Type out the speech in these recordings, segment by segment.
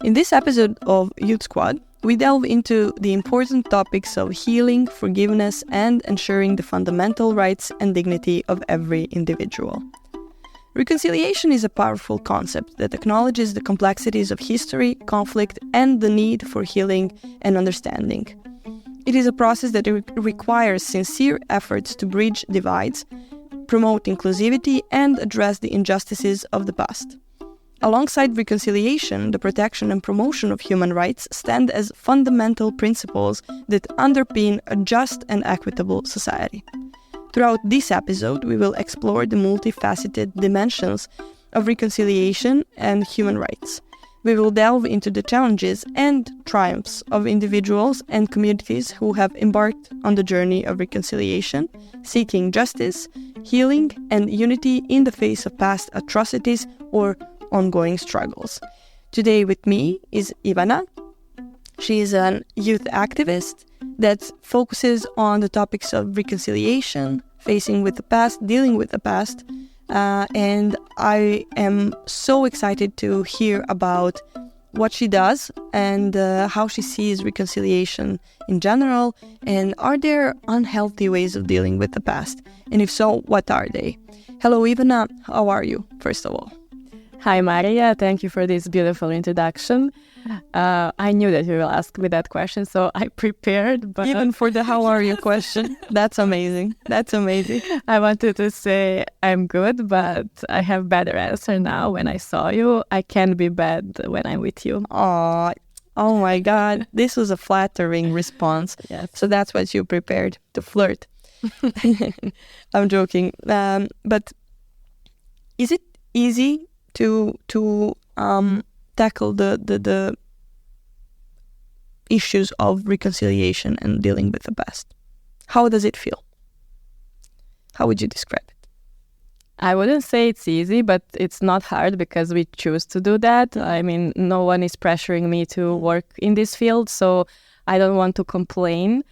In this episode of YouthSquad, we delve into the important topics of healing, forgiveness, and ensuring the fundamental rights and dignity of every individual. Reconciliation is a powerful concept that acknowledges the complexities of history, conflict, and the need for healing and understanding. It is a process that requires sincere efforts to bridge divides, promote inclusivity, and address the injustices of the past. Alongside reconciliation, the protection and promotion of human rights stand as fundamental principles that underpin a just and equitable society. Throughout this episode, we will explore the multifaceted dimensions of reconciliation and human rights. We will delve into the challenges and triumphs of individuals and communities who have embarked on the journey of reconciliation, seeking justice, healing, and unity in the face of past atrocities or ongoing struggles. Today with me is Ivana. She is a youth activist that focuses on the topics of reconciliation, facing with the past, dealing with the past, and I am so excited to hear about what she does and how she sees reconciliation in general, and are there unhealthy ways of dealing with the past? And if so, what are they? Hello Ivana, how are you, first of all? Hi Maria, thank you for this beautiful introduction. I knew that you will ask me that question, so I prepared. But even for the how are you question, that's amazing. That's amazing. I wanted to say I'm good, but I have better answer now. When I saw you, I can be bad when I'm with you. Oh my God, this was a flattering response. Yes. So that's what you prepared to flirt. I'm joking. But is it easy to tackle the issues of reconciliation and dealing with the past? How does it feel? How would you describe it? I wouldn't say it's easy, but it's not hard because we choose to do that. I mean, no one is pressuring me to work in this field, so I don't want to complain.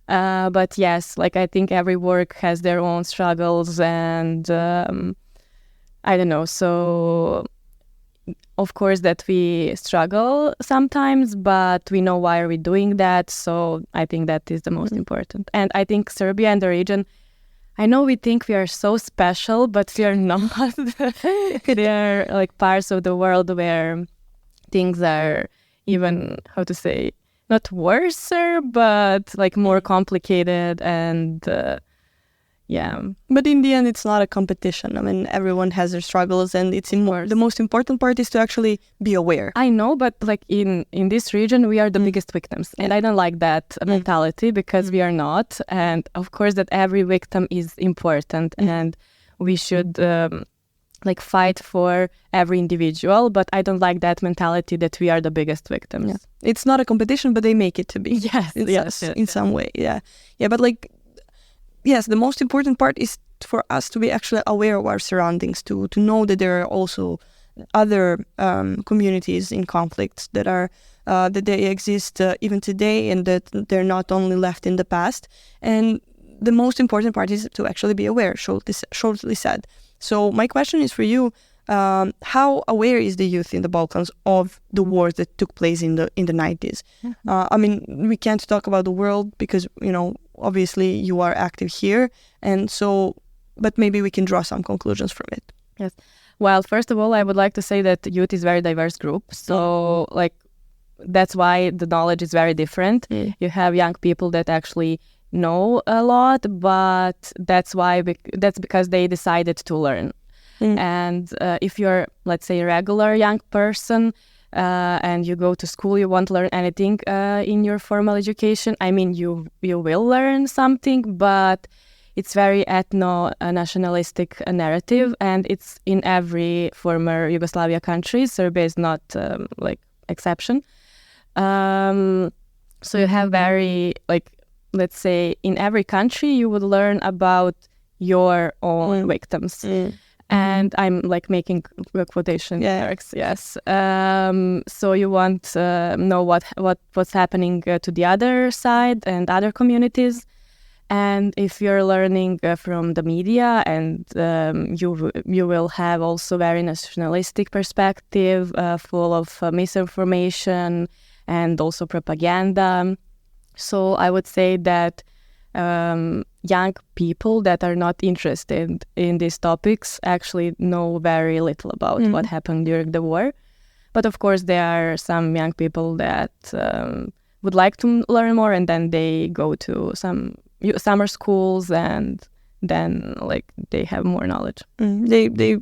But yes, I think every work has their own struggles and I don't know. So, of course, that we struggle sometimes, but we know why are we doing that. So I think that is the most important. And I think Serbia and the region, I know we think we are so special, but we are not. They are parts of the world where things are even, not worse, but more complicated and yeah. But in the end, it's not a competition. I mean, everyone has their struggles, and the most important part is to actually be aware. I know, but in this region, we are the biggest victims. And I don't like that mentality because we are not. And of course that every victim is important and we should fight for every individual. But I don't like that mentality that we are the biggest victims. Yeah. It's not a competition, but they make it to be. Yes, in some way. Yeah. Yeah, but yes, the most important part is for us to be actually aware of our surroundings, to know that there are also other communities in conflicts that they exist even today, and that they're not only left in the past. And the most important part is to actually be aware, shortly said. So my question is for you: how aware is the youth in the Balkans of the wars that took place in the 90s? I mean, we can't talk about the world because obviously you are active here, and so, but maybe we can draw some conclusions from it. Yes. Well, first of all, I would like to say that youth is a very diverse group. So that's why the knowledge is very different. You have young people that actually know a lot, but that's because they decided to learn. And if you're, let's say, a regular young person and you go to school, you won't learn anything in your formal education. I mean, you will learn something, but it's very ethno-nationalistic narrative, and it's in every former Yugoslavia country. Serbia is not exception. So you have very let's say in every country you would learn about your own victims. And I'm making quotation marks. Yes. So you want to know what's happening to the other side and other communities, And if you're learning from the media, and you will have also very nationalistic perspective, full of misinformation and also propaganda. So I would say that young people that are not interested in these topics actually know very little about what happened during the war. But of course, there are some young people that would like to learn more, and then they go to some summer schools, and then they have more knowledge. They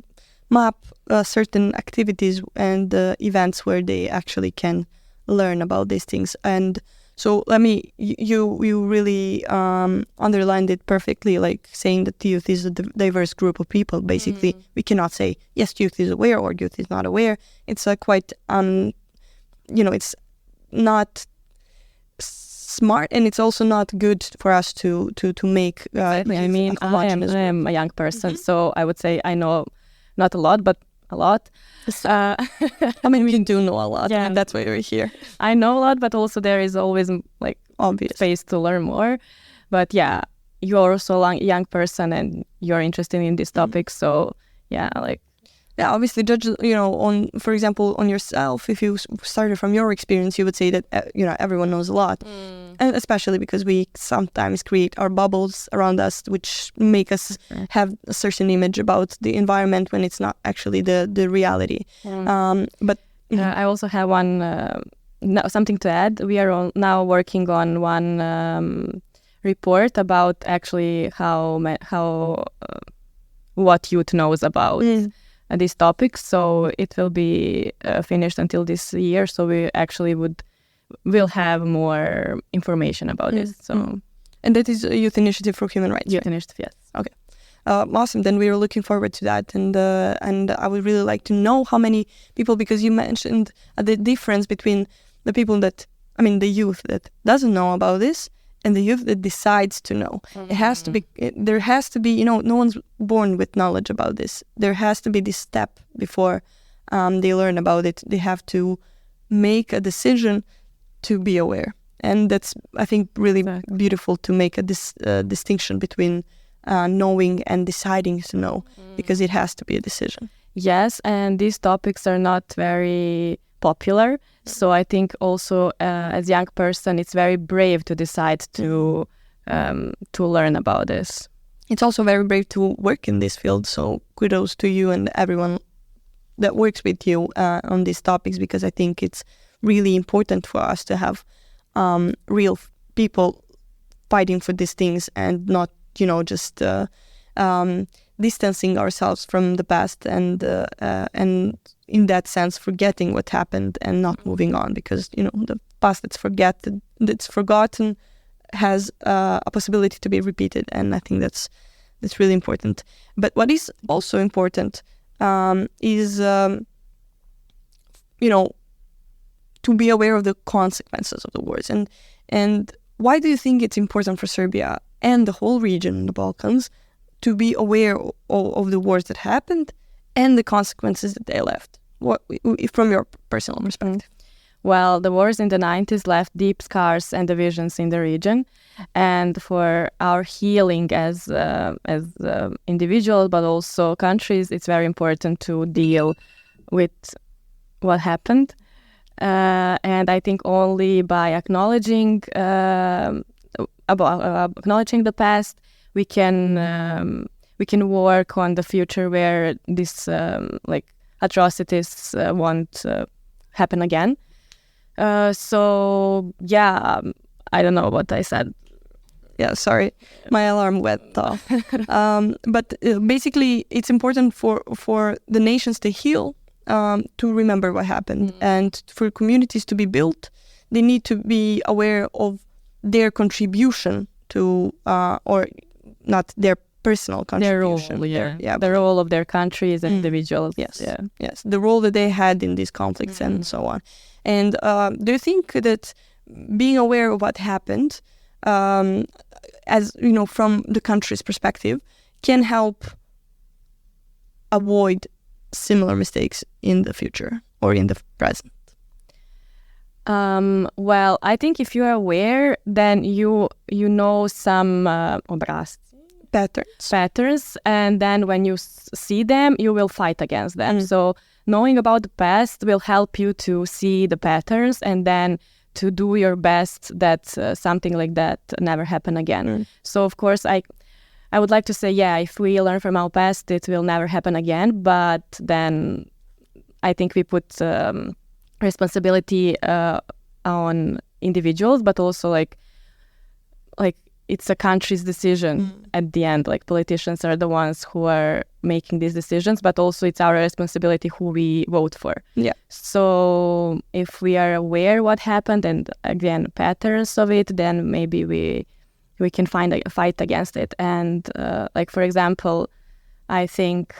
map certain activities and events where they actually can learn about these things. And so you really underlined it perfectly, like saying that youth is a diverse group of people. Basically, we cannot say, yes, youth is aware or youth is not aware. It's quite, it's not smart, and it's also not good for us to make. I am a young person, so I would say I know not a lot, but a lot. I mean, we do know a lot, and that's why we're here. I know a lot, but also there is always obvious space to learn more. But yeah, you're also a young person and you're interested in this topic, so obviously judge, for example, on yourself. If you started from your experience, you would say that, everyone knows a lot. And especially because we sometimes create our bubbles around us, which make us have a certain image about the environment when it's not actually the reality. But I also have something to add. We are now working on one report about actually how what youth knows about these topics. So it will be finished until this year. So we actually will have more information about this. So, and that is a Youth Initiative for Human Rights. Youth Initiative, yes. Okay, awesome. Then we are looking forward to that, and I would really like to know how many people, because you mentioned the difference between the youth that doesn't know about this and the youth that decides to know. It has to be. There has to be. No one's born with knowledge about this. There has to be this step before they learn about it. They have to make a decision to be aware, and that's, I think, really beautiful to make a distinction between knowing and deciding to know, because it has to be a decision. Yes, and these topics are not very popular, so I think also as a young person, it's very brave to decide to learn about this. It's also very brave to work in this field, so kudos to you and everyone that works with you on these topics, because I think it's really important for us to have real people fighting for these things, and not just distancing ourselves from the past, and in that sense forgetting what happened and not moving on, because the past that's forgotten has a possibility to be repeated, and I think that's really important. But what is also important is to be aware of the consequences of the wars. And why do you think it's important for Serbia and the whole region in the Balkans to be aware of the wars that happened and the consequences that they left? What, from your personal perspective? Well, the wars in the 90s left deep scars and divisions in the region, and for our healing as individuals, but also countries, it's very important to deal with what happened. And I think only by acknowledging acknowledging the past, we can work on the future where these atrocities won't happen again. So yeah, I don't know what I said. Yeah, sorry, my alarm went off. But basically, it's important for the nations to heal, to remember what happened, and for communities to be built. They need to be aware of their contribution to, or not their personal contribution. Their role, the role of their countries and individuals. Yes, the role that they had in these conflicts and so on. And do you think that being aware of what happened, as from the country's perspective, can help avoid similar mistakes in the future or in the present? Well, I think if you are aware, then you know some patterns, and then when you see them, you will fight against them. So knowing about the past will help you to see the patterns and then to do your best that something like that never happen again. So of course, I would like to say, yeah, if we learn from our past, it will never happen again. But then I think we put responsibility on individuals, but also like it's a country's decision at the end. Like politicians are the ones who are making these decisions, but also it's our responsibility who we vote for. Yeah. So if we are aware what happened and again patterns of it, then maybe we can find a fight against it. And like for example, I think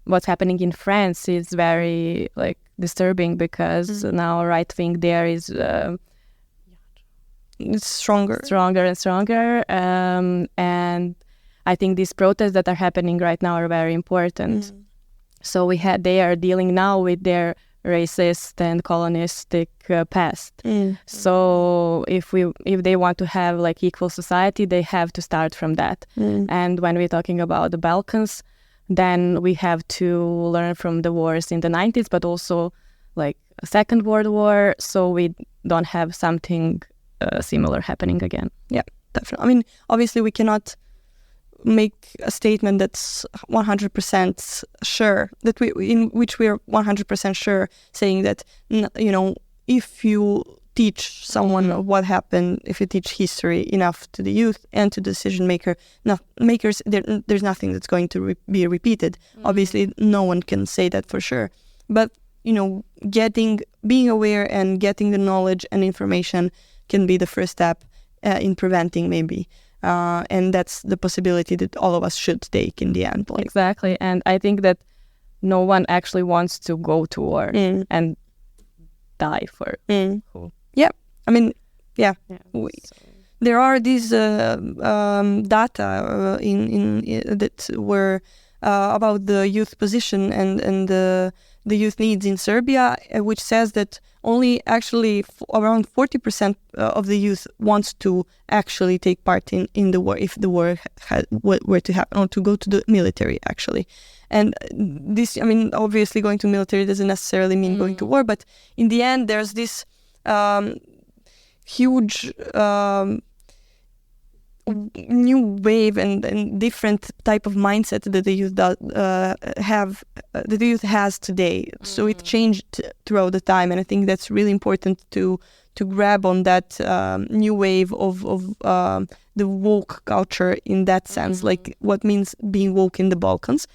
what's happening in France is very like disturbing because now right wing there is it's stronger and stronger. And I think these protests that are happening right now are very important. So they are dealing now with their racist and colonistic past. So if they want to have like equal society, they have to start from that. And when we're talking about the Balkans, then we have to learn from the wars in the 90s, but also like a Second World War, so we don't have something similar happening again. Yeah, definitely. I mean, obviously we cannot make a statement that's 100% sure, in which we are 100% sure, saying that, you know, if you teach someone what happened, if you teach history enough to the youth and to the decision makers, there's nothing that's going to be repeated. Obviously, no one can say that for sure. But, you know, being aware and getting the knowledge and information can be the first step in preventing maybe. And that's the possibility that all of us should take in the end. Like. Exactly. And I think that no one actually wants to go to war and die for who. Yeah. I mean, yeah. There are these data that were about the youth position and the youth needs in Serbia, which says that only actually around 40% of the youth wants to actually take part in the war, if the war were to happen, or to go to the military, actually. And this, I mean, obviously going to military doesn't necessarily mean going to war, but in the end, there's this huge new wave and different type of mindset that the youth that the youth has today. So it changed throughout the time, and I think that's really important to grab on that new wave of the woke culture in that sense, like what means being woke in the Balkans,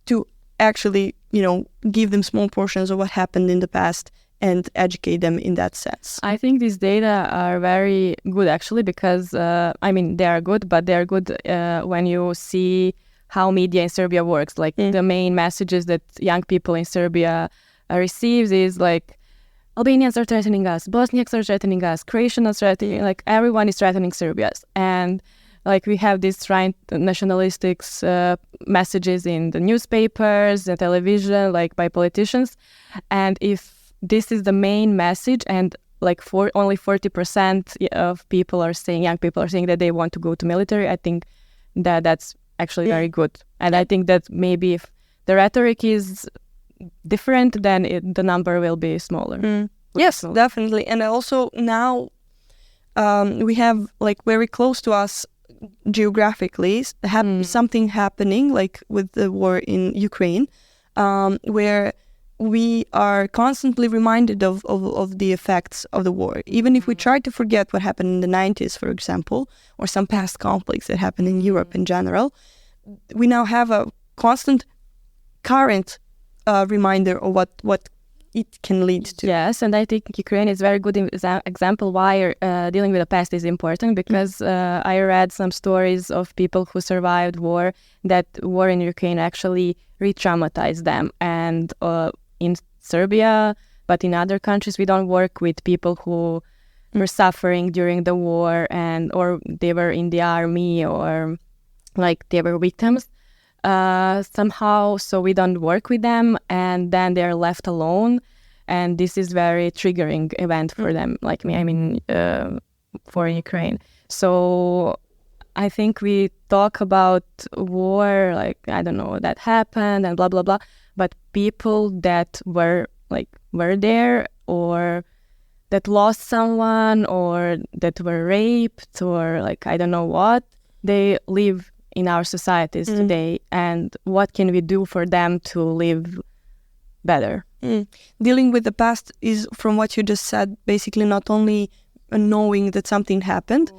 to actually, you know, give them small portions of what happened in the past and educate them in that sense. I think these data are very good actually because, I mean, they are good, but they are good when you see how media in Serbia works. Like the main messages that young people in Serbia receives is like, Albanians are threatening us, Bosniaks are threatening us, Croatians are threatening, like everyone is threatening Serbia. And like we have these nationalistic messages in the newspapers, the television, like by politicians. And if this is the main message, and like only 40% of people are saying, young people are saying that they want to go to military, I think that's actually very good. And I think that maybe if the rhetoric is different, then the number will be smaller. Yes, definitely. And also now we have like very close to us geographically something happening like with the war in Ukraine, where we are constantly reminded of the effects of the war. Even if we try to forget what happened in the 90s, for example, or some past conflicts that happened in Europe in general, we now have a constant current reminder of what it can lead to. Yes, and I think Ukraine is a very good example why dealing with the past is important, because I read some stories of people who survived war, that war in Ukraine actually re-traumatized them. And in Serbia, but in other countries, we don't work with people who were suffering during the war or they were in the army or like they were victims somehow. So we don't work with them, and then they're left alone. and this is very triggering event for them, like me, for Ukraine. So I think we talk about war, like, I don't know, that happened and blah, blah, blah. But people that were there, or that lost someone, or that were raped, or like, I don't know what, they live in our societies today. And what can we do for them to live better? Dealing with the past is, from what you just said, basically not only knowing that something happened,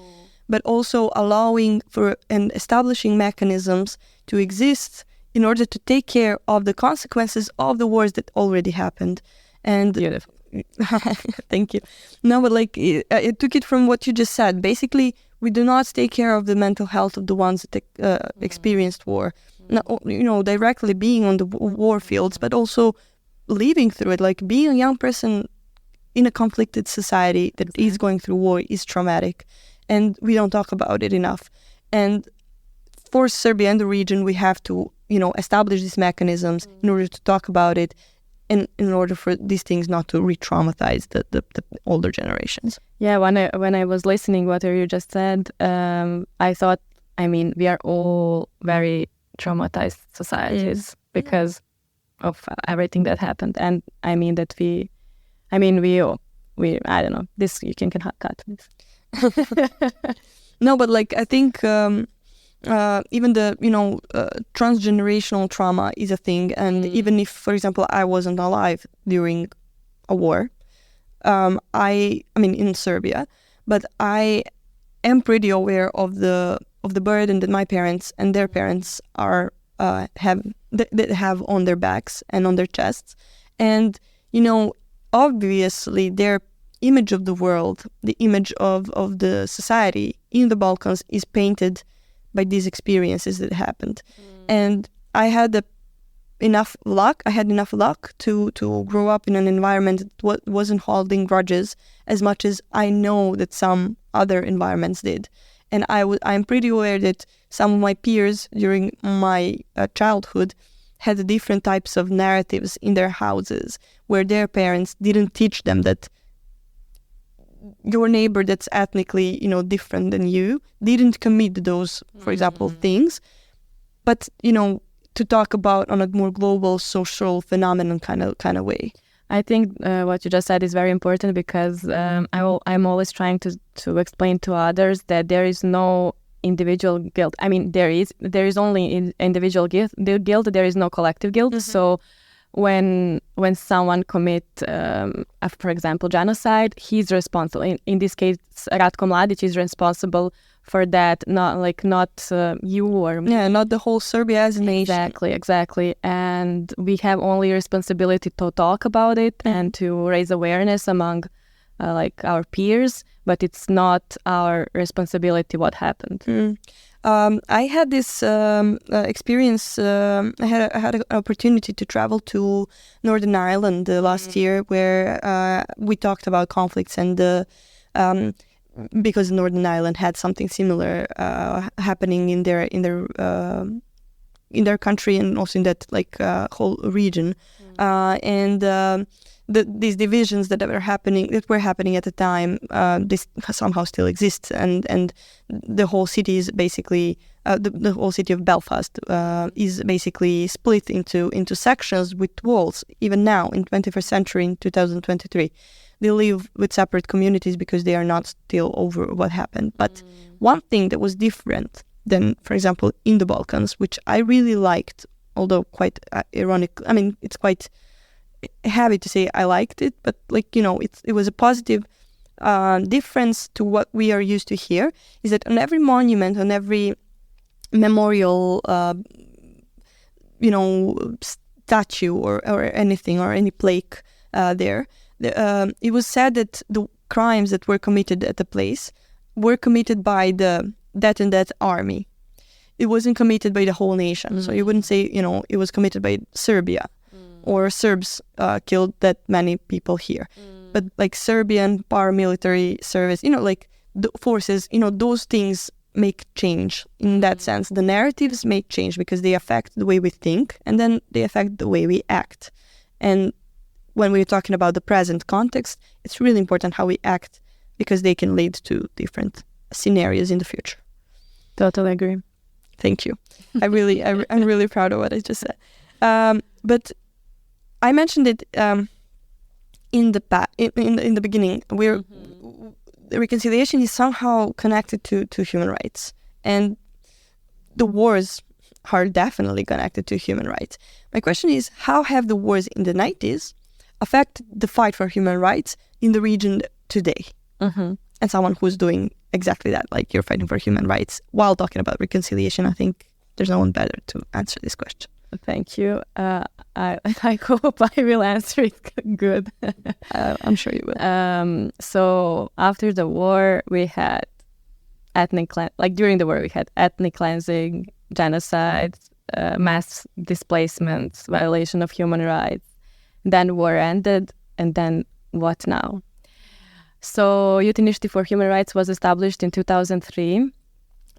but also allowing for and establishing mechanisms to exist in order to take care of the consequences of the wars that already happened. And Beautiful. Thank you. No, but like, I took it from what you just said. Basically, we do not take care of the mental health of the ones that experienced war. Not, directly being on the war fields, but also living through it. Like, being a young person in a conflicted society that is going through war is traumatic. And we don't talk about it enough. And for Serbia and the region, we have to, establish these mechanisms in order to talk about it, and in order for these things not to re-traumatize the older generations. Yeah, when I was listening what you just said, I thought, we are all very traumatized societies because of everything that happened. And I mean that we I don't know, this, you can cut this. No, but like, I think even the transgenerational trauma is a thing, and even if, for example, I wasn't alive during a war, in Serbia, but I am pretty aware of the burden that my parents and their parents have on their backs and on their chests, and obviously their image of the world, the image of the society in the Balkans is painted by these experiences that happened. And I had enough luck to grow up in an environment that wasn't holding grudges as much as I know that some other environments did. And I'm pretty aware that some of my peers during my childhood had different types of narratives in their houses where their parents didn't teach them that your neighbor that's ethnically, different than you didn't commit those, for example, things. But, to talk about on a more global social phenomenon kind of way. I think what you just said is very important, because I'm always trying to explain to others that there is no individual guilt. There is only individual guilt. There is no collective guilt. So when someone commit, for example, genocide, he's responsible. In this case, Ratko Mladic is responsible for that. Not you or me. Yeah, not the whole Serbia as a nation. Exactly. And we have only responsibility to talk about it and to raise awareness among our peers, but it's not our responsibility what happened. I had this experience. I had an opportunity to travel to Northern Ireland last year, where we talked about conflicts, and because Northern Ireland had something similar happening in their country, and also in that whole region, and these divisions that were happening at the time, this somehow still exists, and the whole city is basically the whole city of Belfast is basically split into sections with walls. Even now, in 21st century, in 2023, they live with separate communities because they are not still over what happened. But one thing that was different than, for example, in the Balkans, which I really liked, although quite ironic. It's quite heavy to say I liked it, but it was a positive difference to what we are used to here, is that on every monument, on every memorial statue or anything, or any plaque there, it was said that the crimes that were committed at the place were committed by the that and that army. It wasn't committed by the whole nation. So you wouldn't say it was committed by Serbia, or Serbs killed that many people here. But Serbian paramilitary service, the forces, those things make change in that sense. The narratives make change because they affect the way we think, and then they affect the way we act. And when we're talking about the present context, it's really important how we act, because they can lead to different scenarios in the future. Totally agree. Thank you. I'm really proud of what I just said. But I mentioned it in the beginning. The reconciliation is somehow connected to human rights, and the wars are definitely connected to human rights. My question is, how have the wars in the 90s affected the fight for human rights in the region today? And someone who's doing exactly that, like you're fighting for human rights while talking about reconciliation, I think there's no one better to answer this question. Thank you. I hope I will answer it good. I'm sure you will. So after the war, we had during the war, we had ethnic cleansing, genocide, mass displacements, violation of human rights. Then war ended, and then what now? So Youth Initiative for Human Rights was established in 2003,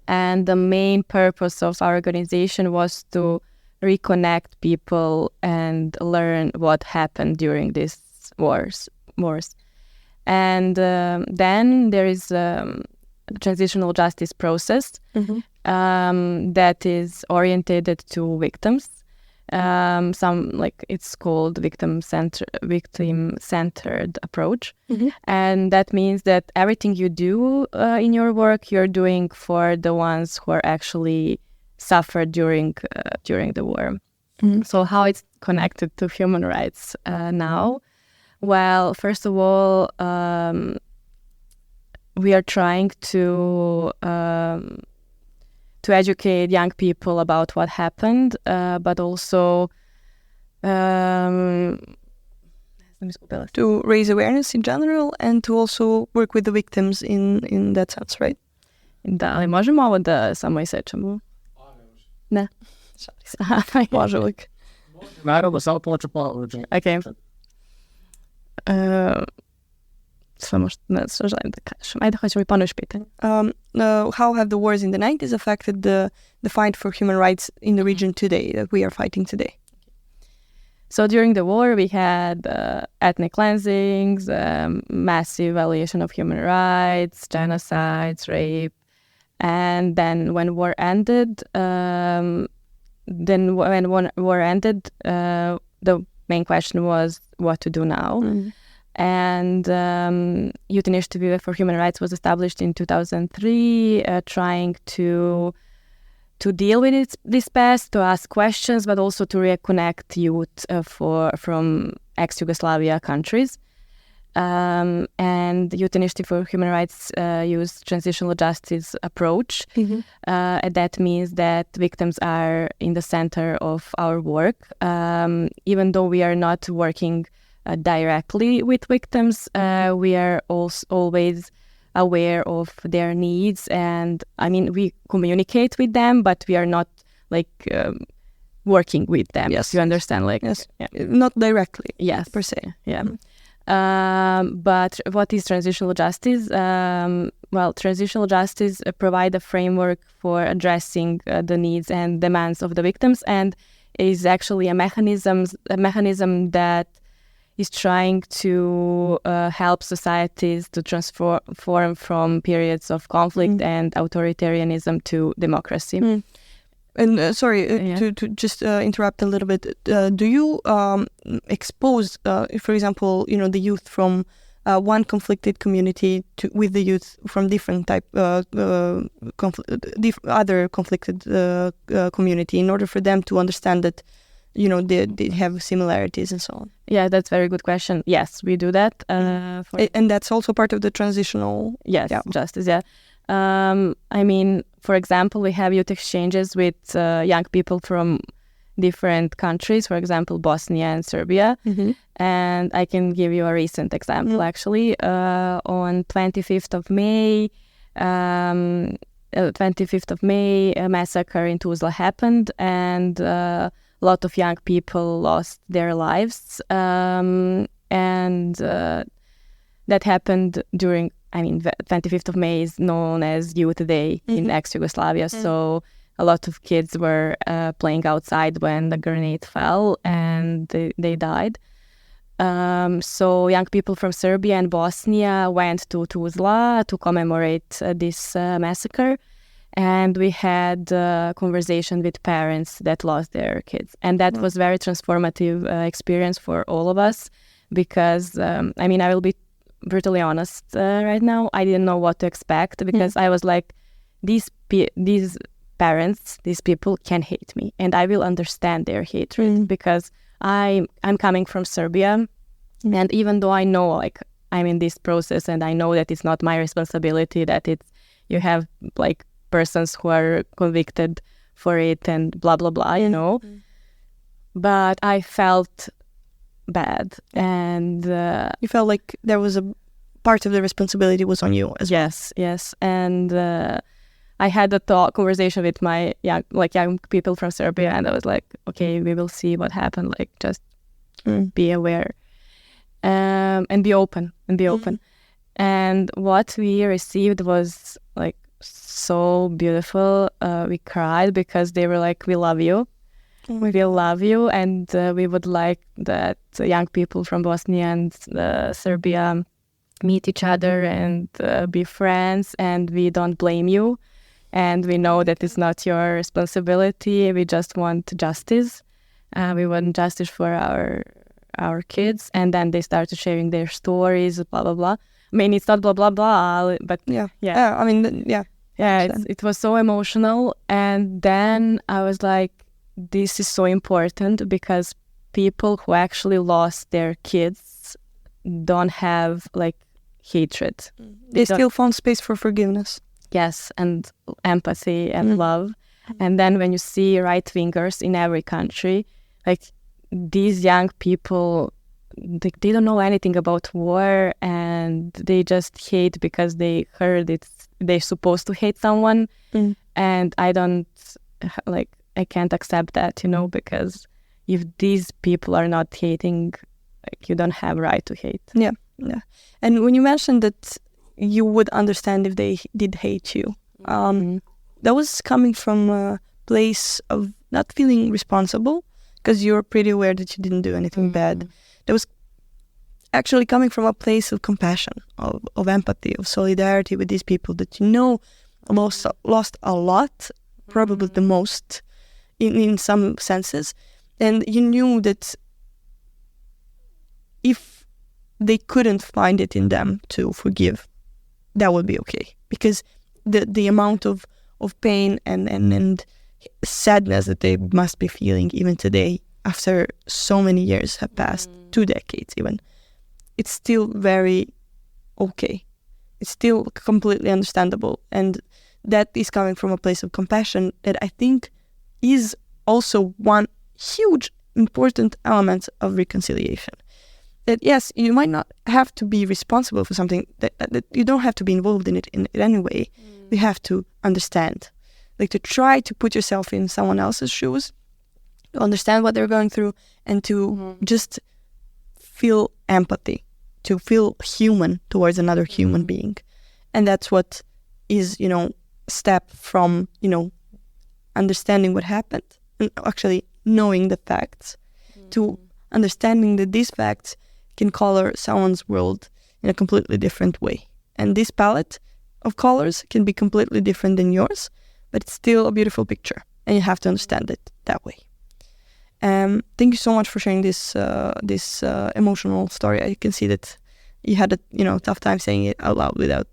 and the main purpose of our organization was to reconnect people and learn what happened during these wars. And then there is a transitional justice process that is oriented to victims. It's called victim-centered approach, and that means that everything you do in your work, you're doing for the ones who are actually suffered during the war. So how it's connected to human rights now? Well, first of all, we are trying to educate young people about what happened, but also to raise awareness in general, and to also work with the victims in that sense, right? Da li možemo ovo da samo isečemo? Ne. Može uvijek. Naravno, samo počeo položaj. Okay. Samo što želim da kažem. Ajde, hoćemo i ponoviš pitanje. How have the wars in the 90s affected the fight for human rights in the region today, that we are fighting today? So during the war, we had ethnic cleansings, massive violation of human rights, genocides, rape. And then when war ended, the main question was what to do now. And Youth Initiative for Human Rights was established in 2003, trying to deal with this past, to ask questions, but also to reconnect youth from ex-Yugoslavia countries. And Youth Initiative for Human Rights use transitional justice approach. And that means that victims are in the center of our work. Even though we are not working directly with victims, we are also always aware of their needs, and I mean, we communicate with them, but we are not working with them. Yes, you understand? Not directly. Yes, per se. Yeah. But what is transitional justice? Well, transitional justice provide a framework for addressing the needs and demands of the victims, and is actually a mechanism that is trying to help societies to transform from periods of conflict and authoritarianism to democracy. And to just interrupt a little bit, do you expose, for example, the youth from one conflicted community with the youth from different other conflicted community, in order for them to understand that they have similarities and so on? Yeah, that's a very good question. Yes, we do that. And that's also part of the transitional... justice, yeah. I mean, for example, we have youth exchanges with young people from different countries, for example, Bosnia and Serbia. And I can give you a recent example, actually. On 25th of May, a massacre in Tuzla happened, and a lot of young people lost their lives. And that happened during... 25th of May is known as Youth Day in ex-Yugoslavia. So a lot of kids were playing outside when the grenade fell, and they died. So young people from Serbia and Bosnia went to Tuzla to commemorate this massacre. And we had a conversation with parents that lost their kids. And that was very transformative experience for all of us because, I will be brutally honest right now. I didn't know what to expect because I was like, these parents, these people can hate me. And I will understand their hatred because I'm coming from Serbia. And even though I know, like, I'm in this process and I know that it's not my responsibility, that you have, like, persons who are convicted for it and blah, blah, blah, you know. But I felt bad. And you felt like there was a part of the responsibility was on you as well. Yes. And I had a conversation with my young people from Serbia, and I was like, okay, we will see what happened. Like, just be aware and be open. And what we received was like so beautiful. We cried because they were like, we love you. We will love you, and we would like that young people from Bosnia and Serbia meet each other and be friends, and we don't blame you. And we know that it's not your responsibility. We just want justice. We want justice for our kids. And then they started sharing their stories, blah, blah, blah. I mean, it's not blah, blah, blah, but yeah. It was so emotional. And then I was like, this is so important because people who actually lost their kids don't have like hatred. They still found space for forgiveness. Yes, and empathy and love. And then when you see right-wingers in every country, like these young people, they don't know anything about war and they just hate because they heard they're supposed to hate someone. And I can't accept that, you know, because if these people are not hating, like, you don't have right to hate. Yeah. And when you mentioned that you would understand if they did hate you, that was coming from a place of not feeling responsible because you're pretty aware that you didn't do anything bad. That was actually coming from a place of compassion, of empathy, of solidarity with these people that you know lost a lot, probably the most in some senses. And you knew that if they couldn't find it in them to forgive, that would be okay. Because the amount of pain and sadness that they must be feeling even today, after so many years have passed, 2 decades even, it's still very okay. It's still completely understandable. And that is coming from a place of compassion that I think is also one huge important element of reconciliation. That yes, you might not have to be responsible for something, that you don't have to be involved in it in any way. You have to understand, like to try to put yourself in someone else's shoes, to understand what they're going through, and to just feel empathy, to feel human towards another human being. And that's what is, step from, understanding what happened and actually knowing the facts to understanding that these facts can color someone's world in a completely different way. And this palette of colors can be completely different than yours, but it's still a beautiful picture, and you have to understand it that way. Thank you so much for sharing this emotional story. I can see that you had a tough time saying it out loud without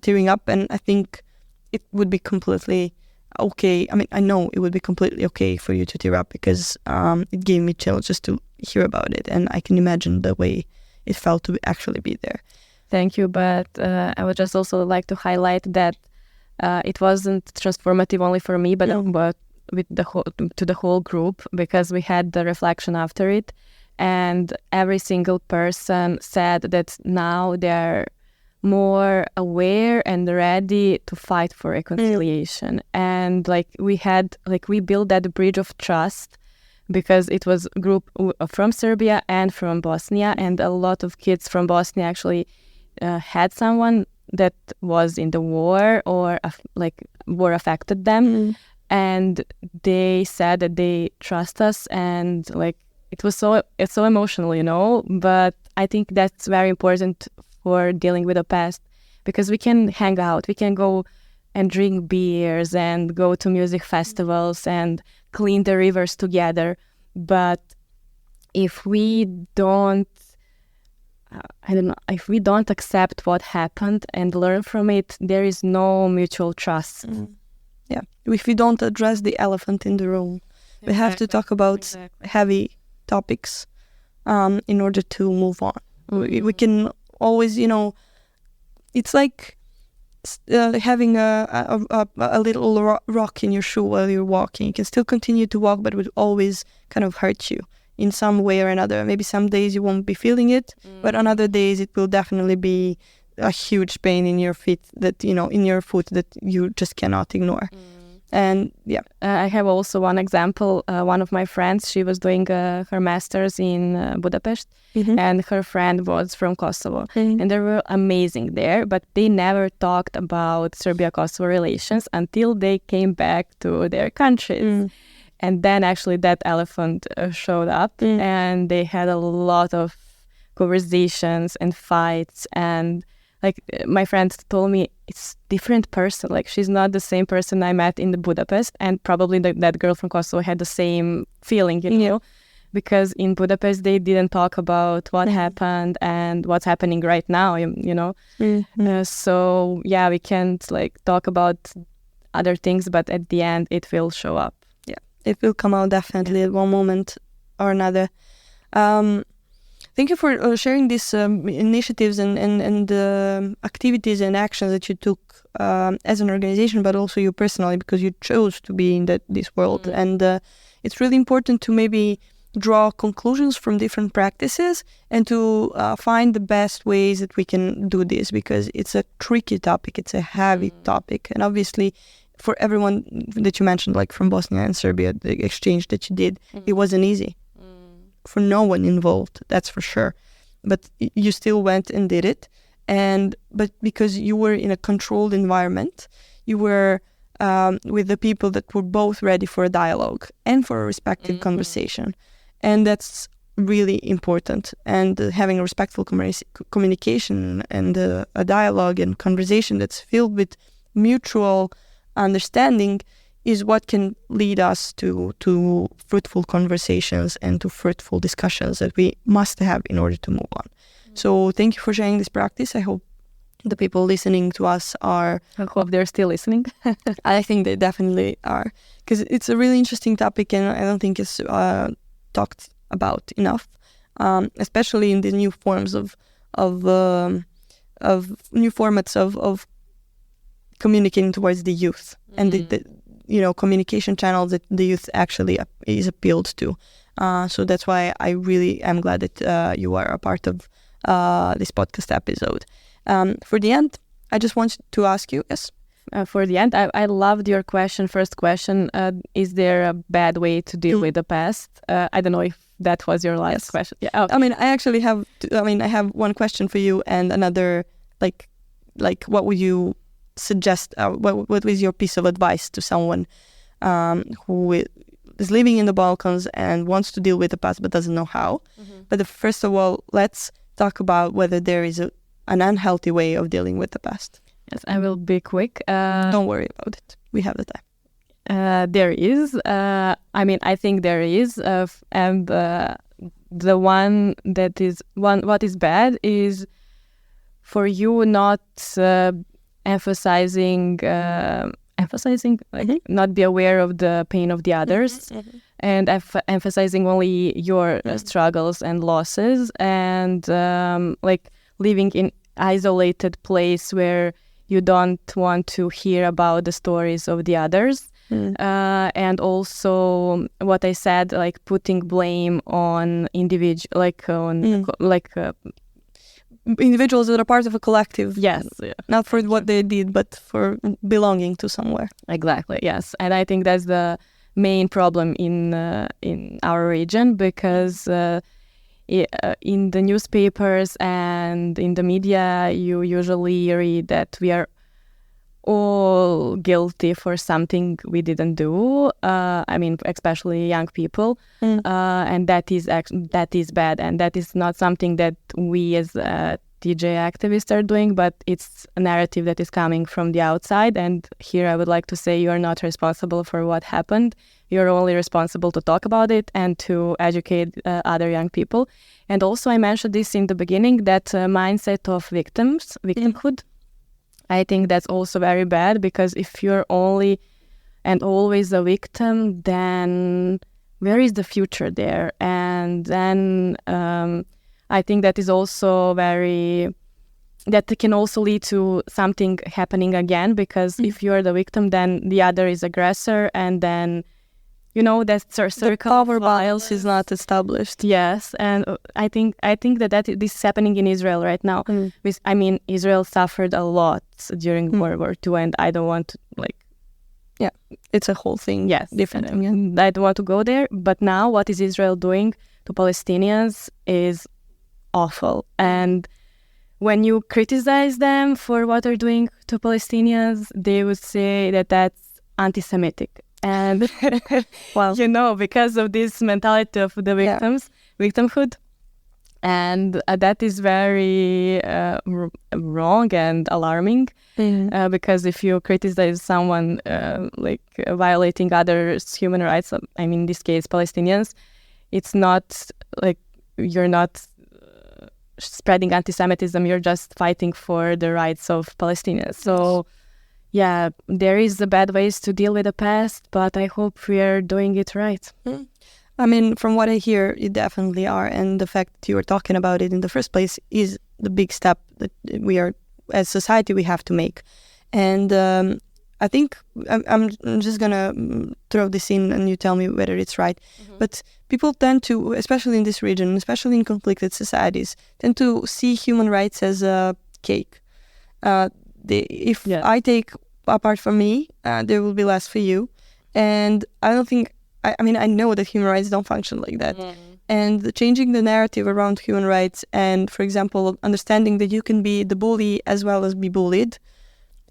tearing up, and I think it would be completely okay. I mean, I know it would be completely okay for you to tear up because it gave me chills just to hear about it, and I can imagine the way it felt to actually be there. Thank you, but I would just also like to highlight that it wasn't transformative only for me, but with the whole group, because we had the reflection after it, and every single person said that now they're more aware and ready to fight for reconciliation. And we built that bridge of trust because it was a group from Serbia and from Bosnia, and a lot of kids from Bosnia actually had someone that was in the war or war affected them. And they said that they trust us, and it's so emotional, you know. But I think that's very important for dealing with the past, because we can hang out, we can go and drink beers and go to music festivals and clean the rivers together. But if we don't, if we don't accept what happened and learn from it, there is no mutual trust. Yeah, if we don't address the elephant in the room, we have to talk about heavy topics in order to move on. We can always, you know, it's like having a little rock in your shoe while you're walking. You can still continue to walk, but it will always kind of hurt you in some way or another. Maybe some days you won't be feeling it, but on other days it will definitely be a huge pain in your feet that, you know, in your foot that you just cannot ignore. And yeah, I have also one example. One of my friends, she was doing her master's in Budapest, and her friend was from Kosovo, and they were amazing there, but they never talked about Serbia-Kosovo relations until they came back to their countries. And then actually that elephant showed up, and they had a lot of conversations and fights. And like my friend told me, it's different person. Like she's not the same person I met in the Budapest, and probably that girl from Kosovo had the same feeling, you know, because in Budapest they didn't talk about what happened and what's happening right now, you know. So yeah, we can't like talk about other things, but at the end it will show up. Yeah, it will come out definitely at one moment or another. Thank you for sharing these initiatives and activities and actions that you took as an organization, but also you personally, because you chose to be in this world. And it's really important to maybe draw conclusions from different practices and to find the best ways that we can do this, because it's a tricky topic, it's a heavy topic. And obviously, for everyone that you mentioned, like from Bosnia and Serbia, the exchange that you did, it wasn't easy. For no one involved, that's for sure. But you still went and did it. But because you were in a controlled environment, you were with the people that were both ready for a dialogue and for a respectful conversation. And that's really important. And having a respectful communication and a dialogue and conversation that's filled with mutual understanding is what can lead us to fruitful conversations and to fruitful discussions that we must have in order to move on. So thank you for sharing this practice. I hope the people listening to us are... I hope they're still listening. I think they definitely are, because it's a really interesting topic and I don't think it's talked about enough, especially in the new forms of new formats of communicating towards the youth and the you know, communication channels that the youth actually is appealed to. So that's why I really am glad that you are a part of this podcast episode. For the end, I just want to ask you, yes? For the end, I loved your first question. Is there a bad way to deal with the past? I don't know if that was your last question. Yeah. Oh. I mean, I actually have, I have one question for you and another, like what would you suggest, what is your piece of advice to someone who is living in the Balkans and wants to deal with the past but doesn't know how? But first of all, let's talk about whether there is an unhealthy way of dealing with the past. Yes, I will be quick. Don't worry about it. We have the time. There is. I think there is. And the one that is what is bad is for you not emphasizing, not be aware of the pain of the others, and emphasizing only your struggles and losses, and like living in isolated place where you don't want to hear about the stories of the others. And also what I said, like putting blame on individuals that are part of a collective. Yes. Not for what they did, but for belonging to somewhere. Exactly, yes. And I think that's the main problem in our region, because in the newspapers and in the media, you usually read that we are all guilty for something we didn't do. I mean, especially young people, and that is bad, and that is not something that we as TJ activists are doing, but it's a narrative that is coming from the outside. And here I would like to say you are not responsible for what happened. You're only responsible to talk about it and to educate other young people. And also I mentioned this in the beginning, that mindset of victimhood. I think that's also very bad, because if you're only and always a victim, then where is the future there? And then I think that is also that can also lead to something happening again, because if you're the victim, then the other is aggressor, and then, that circle. The power balance is not established. Yes, and I think that this is happening in Israel right now. I mean, Israel suffered a lot during World War II, and I don't want to, Yeah, it's a whole thing. Yes, different thing. Yeah. I don't want to go there. But now, what is Israel doing to Palestinians is awful. And when you criticize them for what they're doing to Palestinians, they would say that that's anti-Semitic. And, because of this mentality of the victimhood. And that is very wrong and alarming, because if you criticize someone violating others' human rights, I mean, in this case, Palestinians, it's not like you're not spreading anti-Semitism, you're just fighting for the rights of Palestinians. So, yeah, there is the bad ways to deal with the past, but I hope we are doing it right. I mean, from what I hear, you definitely are. And the fact that you were talking about it in the first place is the big step that we are, as society, we have to make. And I think I'm just going to throw this in and you tell me whether it's right. But people tend to, especially in this region, especially in conflicted societies, tend to see human rights as a cake. If I take a part from me, there will be less for you. And I don't think, I know that human rights don't function like that. And changing the narrative around human rights and, for example, understanding that you can be the bully as well as be bullied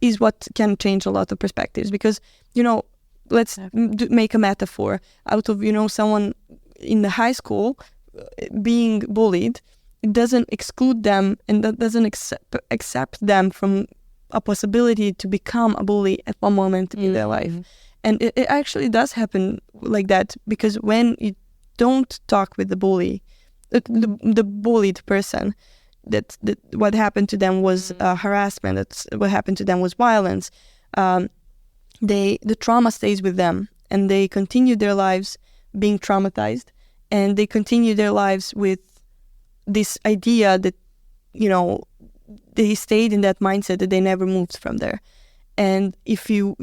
is what can change a lot of perspectives. Because, let's make a metaphor out of, someone in the high school being bullied. It doesn't exclude them, and that doesn't accept them from a possibility to become a bully at one moment in their life. And it actually does happen like that, because when you don't talk with the bully, the bullied person, that what happened to them was harassment, that's what happened to them was violence, the trauma stays with them, and they continue their lives being traumatized, and they continue their lives with this idea that, they stayed in that mindset, that they never moved from there. And if you,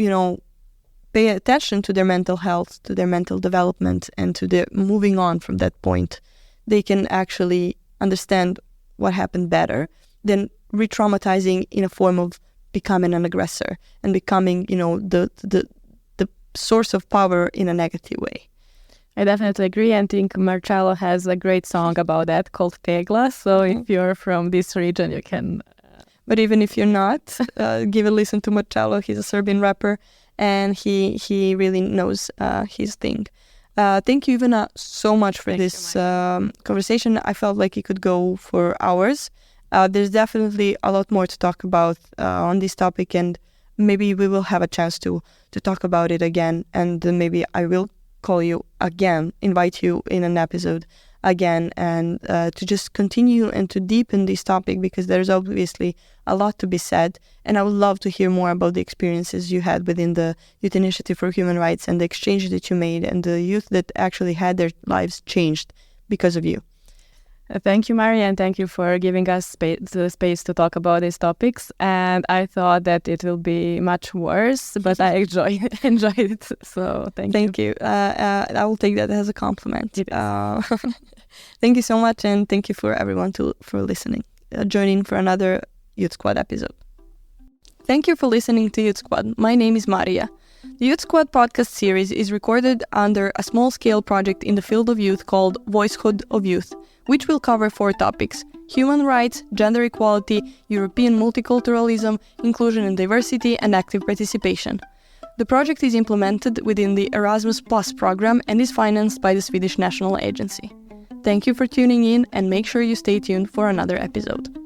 pay attention to their mental health, to their mental development, and to their moving on from that point, they can actually understand what happened better than re-traumatizing in a form of becoming an aggressor and becoming, the source of power in a negative way. I definitely agree, and think Marcello has a great song about that called Tegla. So if you're from this region, you can... But even if you're not, give a listen to Marcello. He's a Serbian rapper, and he really knows his thing. Thank you, Ivana, so much for this conversation. I felt like it could go for hours. There's definitely a lot more to talk about on this topic, and maybe we will have a chance to talk about it again, and maybe I will call you again, invite you in an episode again, and to just continue and to deepen this topic, because there's obviously a lot to be said, and I would love to hear more about the experiences you had within the Youth Initiative for Human Rights and the exchange that you made, and the youth that actually had their lives changed because of you. Thank you, Maria, and thank you for giving us the space to talk about these topics. And I thought that it will be much worse, but I enjoyed it. So thank you. I will take that as a compliment. Thank you so much, and thank you for everyone for listening, joining for another Youth Squad episode. Thank you for listening to Youth Squad. My name is Maria. The YouthSquad podcast series is recorded under a small-scale project in the field of youth called Voicehood of Youth, which will cover 4 topics: human rights, gender equality, European multiculturalism, inclusion and diversity, and active participation. The project is implemented within the Erasmus Plus program and is financed by the Swedish National Agency. Thank you for tuning in, and make sure you stay tuned for another episode.